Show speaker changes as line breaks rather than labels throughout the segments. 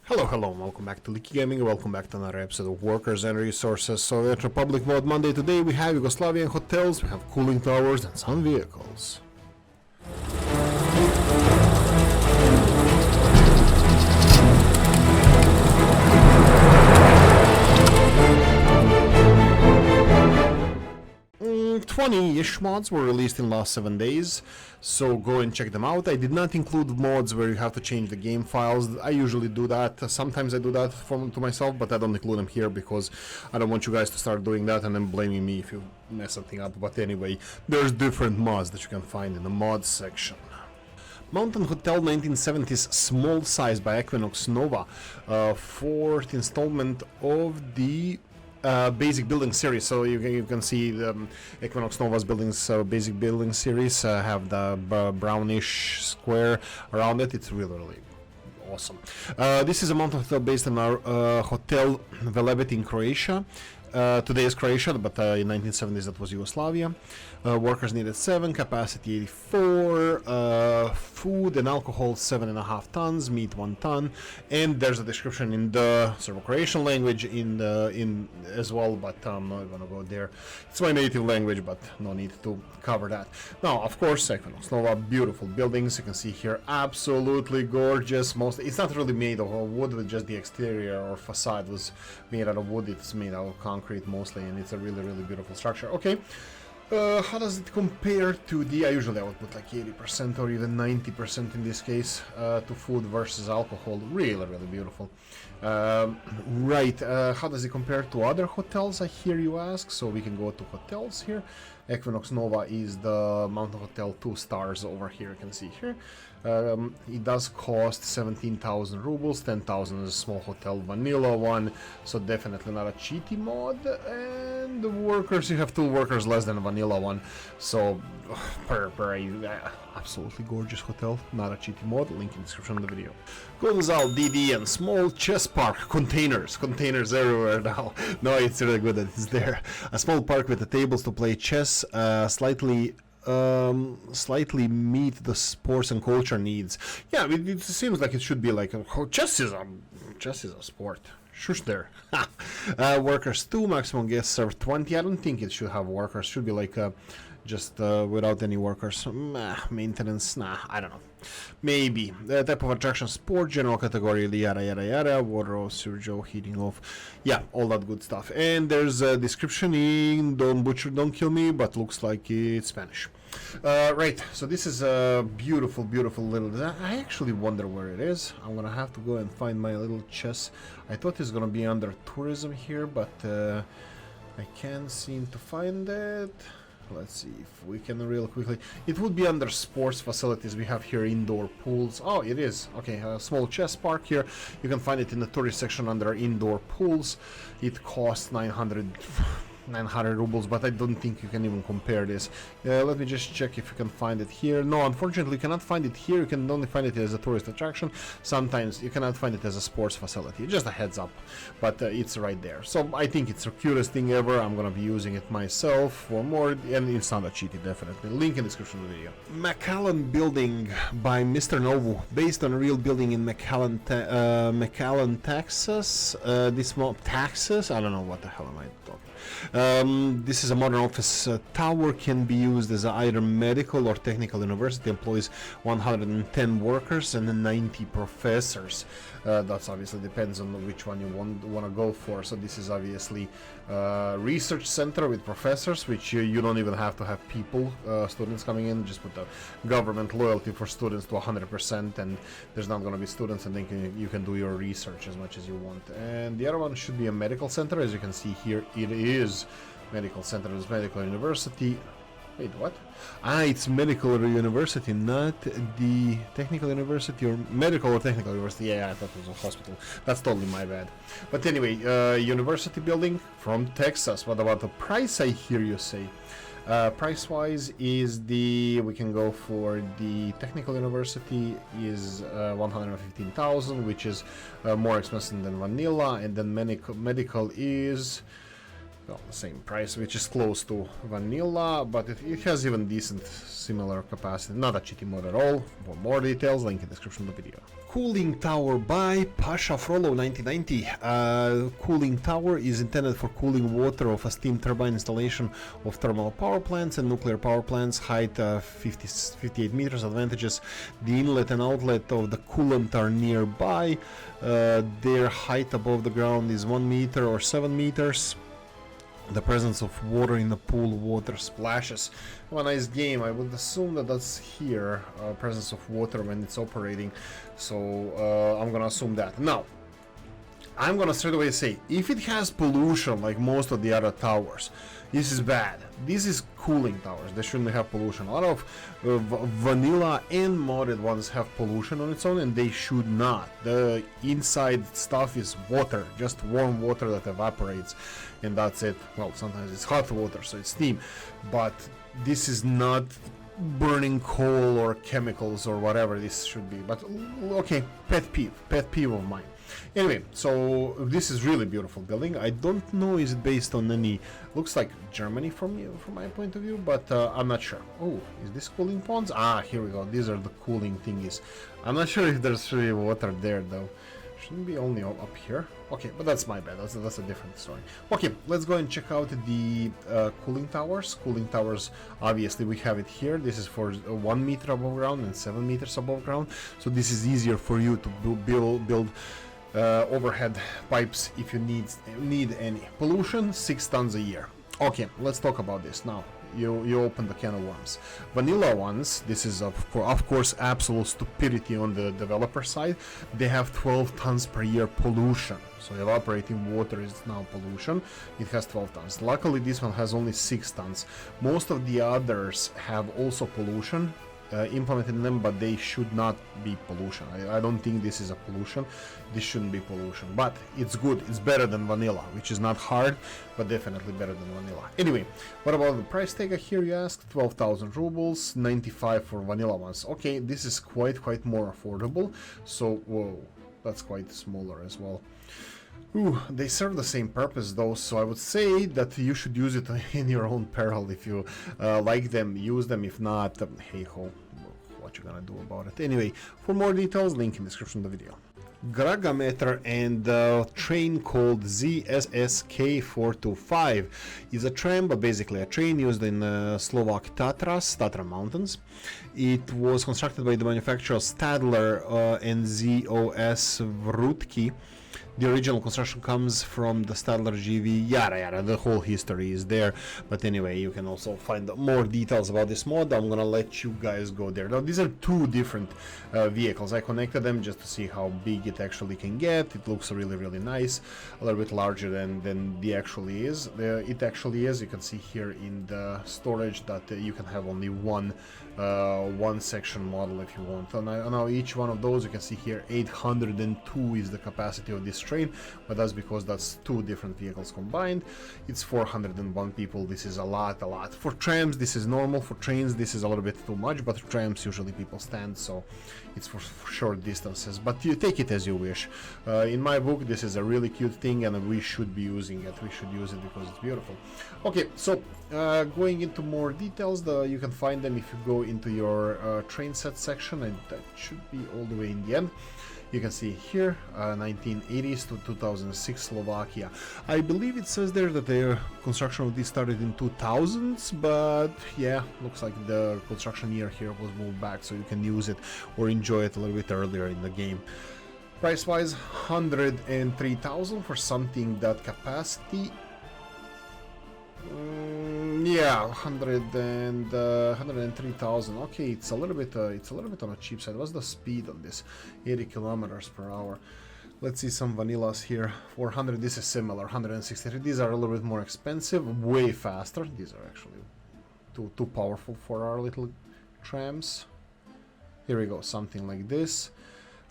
Hello, welcome back to Oolykee Gaming, welcome back to another episode of Workers and Resources Soviet Republic Mode Monday. Today we have Yugoslavian hotels, we have cooling towers and some vehicles. 20-ish mods were released in the last 7 days, so go and check them out. I did not include mods where you have to change the game files. I usually do that. Sometimes I do that to myself, but I don't include them here because I don't want you guys to start doing that and then blaming me if you mess something up. But anyway, there's different mods that you can find in the mods section. Mountain Hotel 1970s small size by Equinox Nova, fourth installment of the basic building series. So you can see the Equinox Nova's buildings, basic building series have the brownish square around it. It's really awesome. This is a mountain hotel based on our hotel Velebit in Croatia. Today is Croatia, but in 1970s that was Yugoslavia. Workers needed 7, capacity 84, food and alcohol 7.5 tons, meat 1 ton, and there's a description in the Serbo-Croatian language in as well, but I'm not gonna go there. It's my native language, but no need to cover that. Now, of course, Equinox Nova, beautiful buildings. You can see here, absolutely gorgeous. It's not really made of wood, with just the exterior or facade was made out of wood. It's made out of concrete mostly, and it's a really beautiful structure. Okay. How does it compare to the, usually I would put like 80% or even 90% in this case, to food versus alcohol. Really beautiful. Right, how does it compare to other hotels, I hear you ask? So we can go to hotels here. Equinox Nova is the Mountain Hotel 2 stars over here, you can see here. It does cost 17,000 rubles, 10,000 is a small hotel vanilla one, so definitely not a cheaty mod. And the workers, you have 2 workers less than a vanilla one, so absolutely gorgeous hotel, not a cheaty mod. Link in the description of the video. Gonzal DD and small chess park, containers everywhere now. No, it's really good that it's there. A small park with the tables to play chess, slightly meet the sports and culture needs. Yeah, it seems like it should be like chess is a sport. Shush there. Workers 2, maximum guests serve 20. I don't think it should have workers. Should be like just without any workers. Maintenance, I don't know. Maybe. The type of attraction, sport, general category, yada. Water off, Surjo, heating off. Yeah, all that good stuff. And there's a description in Don't Butcher, Don't Kill Me, but looks like it's Spanish. Right, so this is a beautiful little design. I actually wonder where it is. I'm gonna have to go and find my little chess. I thought it's gonna be under tourism here, but I can't seem to find it. Let's see if we can real quickly. It would be under sports facilities. We have here indoor pools. Oh, it is. Okay, a small chess park here. You can find it in the tourist section under indoor pools. It costs 900 rubles, but I don't think you can even compare this. Let me just check if you can find it here. No, unfortunately you cannot find it here. You can only find it as a tourist attraction. Sometimes you cannot find it as a sports facility. Just a heads up, but it's right there. So I think it's the cutest thing ever. I'm gonna be using it myself for more, and it's not a cheaty, definitely. Link in the description of the video. Mcallan Building by Mr. Novu, based on a real building in Mcallan, Texas. Texas? I don't know what the hell am I talking. This is a modern office tower, can be used as either medical or technical university, employs 110 workers and 90 professors. That's obviously depends on which one you want to go for. So this is obviously research center with professors, which you don't even have to have people, students coming in. Just put the government loyalty for students to 100%, and there's not going to be students, and then you can do your research as much as you want. And the other one should be a medical center. As you can see here, it is medical center. It's medical university. Wait, what? It's medical university, not the technical university, or medical or technical university. Yeah, I thought it was a hospital. That's totally my bad. But anyway, university building from Texas. What about the price, I hear you say? Price-wise is we can go for the technical university is 115,000, which is more expensive than vanilla, and then medical is well, the same price, which is close to vanilla, but it has even decent similar capacity. Not a cheating mod at all. For more details, link in the description of the video. Cooling tower by Pasha Frollo 1990. Cooling tower is intended for cooling water of a steam turbine installation of thermal power plants and nuclear power plants. Height 58 meters. Advantages: the inlet and outlet of the coolant are nearby. Their height above the ground is 1 meter or 7 meters. The presence of water in the pool, water splashes. Well, nice game. I would assume that that's here, presence of water when it's operating. So I'm gonna assume that. Now, I'm gonna straight away say, if it has pollution like most of the other towers, this is bad. This is cooling towers. They shouldn't have pollution. A lot of vanilla and modded ones have pollution on its own, and they should not. The inside stuff is water, just warm water that evaporates, and that's it. Well, sometimes it's hot water, so it's steam, but this is not burning coal or chemicals or whatever this should be. But okay, pet peeve of mine. Anyway, so this is really beautiful building. I don't know, is it based on any, looks like Germany from my point of view, but I'm not sure. Oh, is this cooling ponds? Ah, here we go. These are the cooling thingies. I'm not sure if there's really water there though. Shouldn't be only up here. Okay, but that's my bad. That's a different story. Okay, let's go and check out the cooling towers. Cooling towers, obviously we have it here. This is for 1 meter above ground and 7 meters above ground. So this is easier for you to build overhead pipes if you need any. Pollution, 6 tons a year. Okay, let's talk about this now. You open the can of worms. Vanilla ones, this is of course absolute stupidity on the developer side. They have 12 tons per year pollution. So evaporating water is now pollution. It has 12 tons. Luckily this one has only 6 tons. Most of the others have also pollution implemented in them, but they should not be pollution. I don't think this is a pollution. This shouldn't be pollution, but it's good. It's better than vanilla, which is not hard, but definitely better than vanilla. Anyway, what about the price tag here, you ask? 12,000 rubles, 95 for vanilla ones. Okay, this is quite more affordable. So, whoa, that's quite smaller as well. Ooh, they serve the same purpose though, so I would say that you should use it in your own peril. If you like them, use them. If not, hey ho, what you gonna do about it? Anyway, for more details, link in the description of the video. Gragameter and a train called ZSSK 425 is a tram, but basically a train used in Slovak Tatra Mountains. It was constructed by the manufacturer Stadler and ZSSK. The original construction comes from the Stadler GV, yada, the whole history is there. But anyway, you can also find more details about this mod. I'm gonna let you guys go there. Now, these are two different vehicles. I connected them just to see how big it actually can get. It looks really nice, a little bit larger than it actually is. You can see here in the storage that you can have only one section model if you want. And now each one of those, you can see here 802 is the capacity of this train, but that's because that's two different vehicles combined. It's 401 people. This is a lot. For trams this is normal. For trains this is a little bit too much, but for trams usually people stand, so it's for short distances, but you take it as you wish. In my book this is a really cute thing, and we should be using it. We should use it because it's beautiful. Okay, so going into more details, you can find them if you go into your train set section, and that should be all the way in the end. You can see here 1980s to 2006 Slovakia. I believe it says there that the construction of this started in 2000s, but yeah, looks like the construction year here was moved back, so you can use it or enjoy it a little bit earlier in the game. Price wise, 103,000 for something that capacity. Yeah, 103,000. Okay, it's a little bit on a cheap side. What's the speed on this? 80 kilometers per hour. Let's see some vanillas here. 400. This is similar. 163. These are a little bit more expensive, way faster. These are actually too powerful for our little trams. Here we go. Something like this.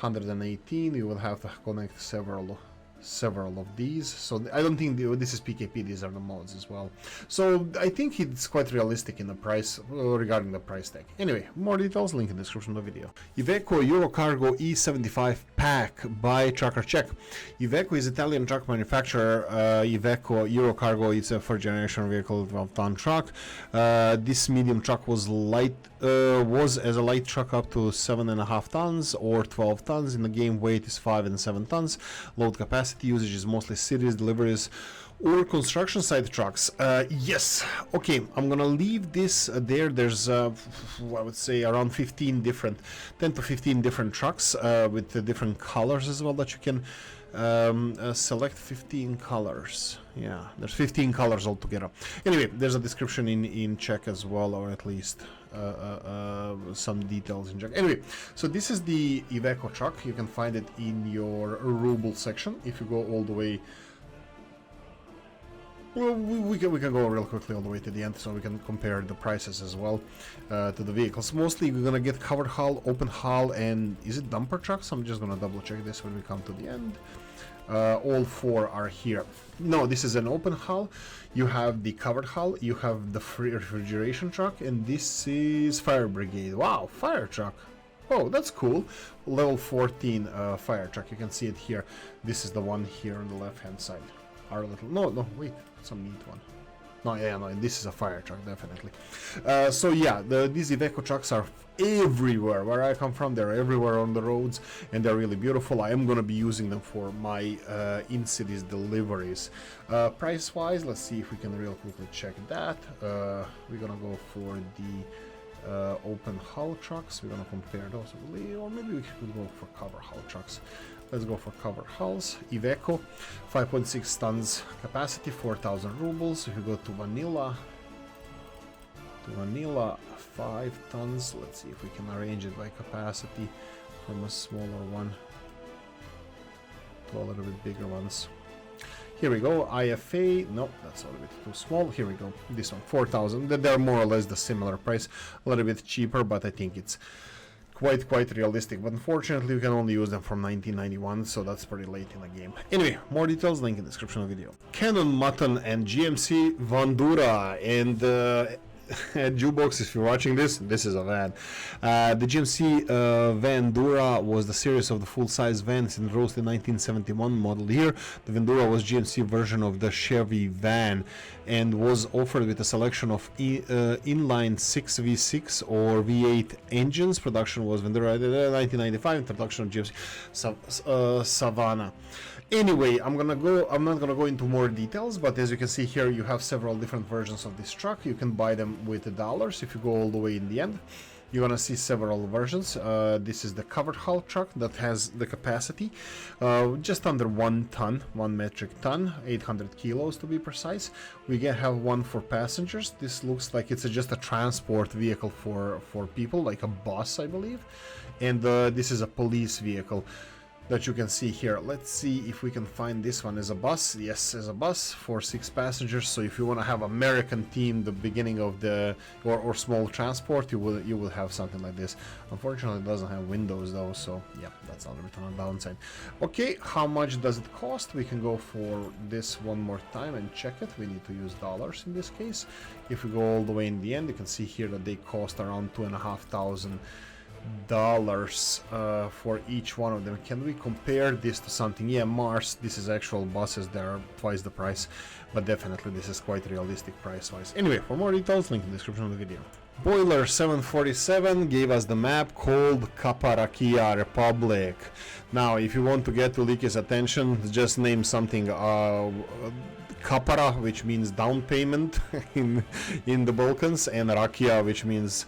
118. You will have to connect several several of these. So I don't think this is PKP, these are the mods as well. So I think it's quite realistic in the price, regarding the price tag. Anyway, more details, link in the description of the video. IVECO Eurocargo E75 pack by Trucker Check. IVECO is Italian truck manufacturer. IVECO Eurocargo is a 4th generation vehicle, 12-ton truck. This medium truck was as a light truck up to 7.5 tons or 12 tons. In the game, weight is 5 and 7 tons. Load capacity usage is mostly cities, deliveries, or construction site trucks. Yes, okay, I'm gonna leave this there. There's I would say around 10 to 15 different trucks with different colors as well that you can select. 15 colors. Yeah, there's 15 colors altogether. Anyway, there's a description in Czech as well, or at least some details in Czech. Anyway, so this is the IVECO truck. You can find it in your ruble section. If you go all the way, well, we can go real quickly all the way to the end, so we can compare the prices as well to the vehicles. Mostly we're gonna get covered hull, open hull, and is it dumper trucks? I'm just gonna double check this when we come to the end. All 4 are here. No, this is an open hull. You have the covered hull, you have the refrigeration truck, and this is fire brigade. Wow, fire truck. Oh, that's cool. Level 14 fire truck. You can see it here. This is the one here on the left hand side. Our little, no, wait, it's a neat one. No, yeah, no, this is a fire truck, definitely. So yeah, these IVECO trucks are everywhere. Where I come from, they're everywhere on the roads, and they're really beautiful. I am gonna be using them for my in-cities deliveries. Price-wise, let's see if we can real quickly check that. We're gonna go for the open hull trucks. We're gonna compare those, or maybe we could go for cover hull trucks. Let's go for cover hulls. IVECO, 5.6 tons capacity, 4,000 rubles. If you go to vanilla, 5 tons. Let's see if we can arrange it by capacity from a smaller one to a little bit bigger ones. Here we go. IFA, nope, that's a little bit too small. Here we go. This one, 4,000. They're more or less the similar price, a little bit cheaper, but I think it's quite realistic. But unfortunately, we can only use them from 1991, so that's pretty late in the game. Anyway, more details, link in the description of the video. Cannon Mutton and GMC-Vandura, and Jukebox, if you're watching this is a van. The GMC-Vandura was the series of the full-size vans introduced in 1971 model year. The Vandura was GMC version of the Chevy van and was offered with a selection of inline 6V6 or V8 engines. Production was Vandura 1995, introduction of GMC Savannah. Anyway, I'm not gonna go into more details, but as you can see here, you have several different versions of this truck. You can buy them with the dollars. If you go all the way in the end, you're gonna see several versions. This is the covered hull truck that has the capacity just under 1 metric ton, 800 kilos to be precise. We can have one for passengers. This looks like it's just a transport vehicle for people, like a bus, I believe. And this is a police vehicle that you can see here. Let's see if we can find this one as a bus. Yes, as a bus for 6 passengers. So if you want to have American team, the beginning of the or small transport, you will have something like this. Unfortunately, it doesn't have windows though, so yeah, that's a little bit on the downside. Okay, how much does it cost? We can go for this one more time and check it. We need to use dollars in this case. If we go all the way in the end, you can see here that they cost around $2,500 for each one of them. Can we compare this to something? Yeah, Mars, this is actual buses, they are twice the price, but definitely this is quite realistic price wise. Anyway, for more details, link in the description of the video. Boiler 747 gave us the map called Kaparakija Pepublic. Now, if you want to get Oolykee's attention, just name something Kapara, which means down payment in the Balkans, and Rakia, which means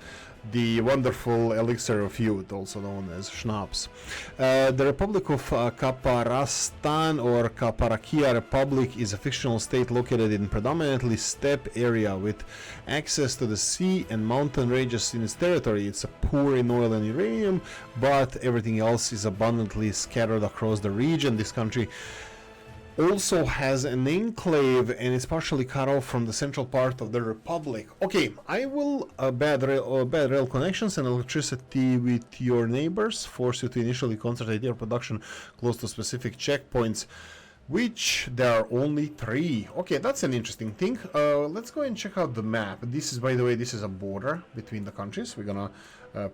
the wonderful elixir of youth, also known as schnapps. The Republic of Kaparastan or Kaparakija Republic is a fictional state located in predominantly steppe area with access to the sea and mountain ranges in its territory. It's poor in oil and uranium, but everything else is abundantly scattered across the region. This country also has an enclave and is partially cut off from the central part of the republic. Okay, I will bad rail connections and electricity with your neighbors force you to initially concentrate your production close to specific checkpoints. which there are only 3. Okay, that's an interesting thing. Let's go and check out the map. This is, by the way, this is a border between the countries. We're gonna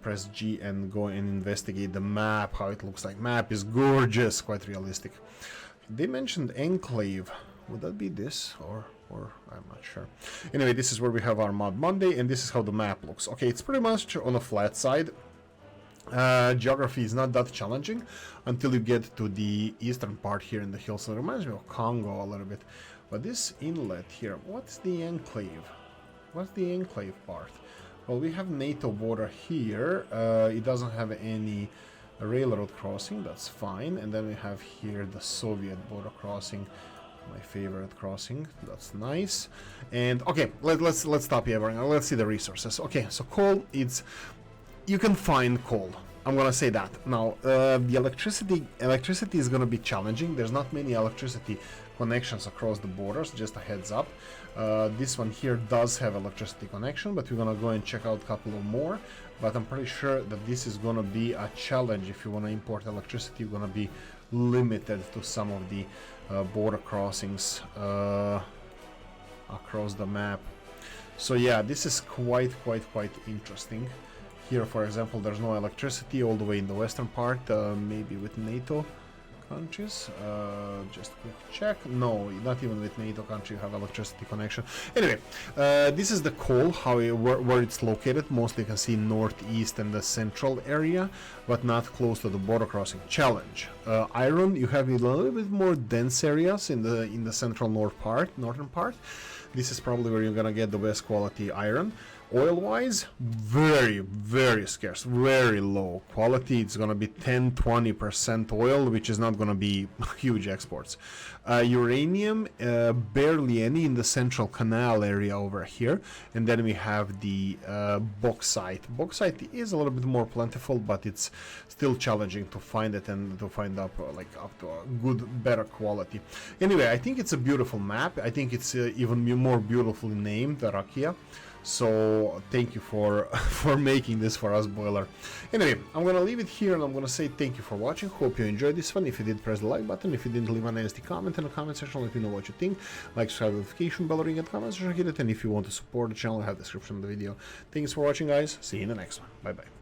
press G and go and investigate the map, how it looks like. Map is gorgeous, quite realistic. They mentioned enclave. Would that be this, or I'm not sure. Anyway, this is where we have our Mod Monday, and this is how the map looks. Okay, it's pretty much on a flat side. Geography is not that challenging until you get to the eastern part here in the hills. So it reminds me of Congo a little bit. But this inlet here, what's the enclave? What's the enclave part? Well, we have NATO border here. It doesn't have any railroad crossing, that's fine. And then we have here the Soviet border crossing, my favorite crossing. That's nice. And okay, let's stop here. Let's see the resources. Okay, so coal, you can find coal. I'm gonna say that. Now, the electricity is gonna be challenging. There's not many electricity connections across the borders, just a heads up. This one here does have electricity connection, but we're gonna go and check out a couple of more. But I'm pretty sure that this is gonna be a challenge. If you wanna import electricity, you're gonna be limited to some of the border crossings across the map. So yeah, this is quite interesting. Here, for example, there's no electricity all the way in the western part, maybe with NATO countries. Just a quick check. No, not even with NATO country you have electricity connection. Anyway, this is the coal, where it's located. Mostly you can see northeast and the central area, but not close to the border crossing. Challenge. Iron, you have a little bit more dense areas in the central northern part. This is probably where you're gonna get the best quality iron. Oil-wise, very scarce, very low quality. It's gonna be 10-20% oil, which is not gonna be huge exports. Uranium, barely any in the central canal area over here. And then we have the bauxite. Bauxite is a little bit more plentiful, but it's still challenging to find it and to find up to a good, better quality. Anyway, I think it's a beautiful map. I think it's even more beautifully named, Rakia. So thank you for making this for us, Boiler. Anyway, I'm gonna leave it here and I'm gonna say thank you for watching. Hope you enjoyed this one. If you did, press the like button. If you didn't, leave a nasty comment in the comment section. Let me know what you think. Like, subscribe, notification bell, ring, and comment section, hit it. And if you want to support the channel, I have the description of the video. Thanks for watching, guys. See you in the next one. Bye bye.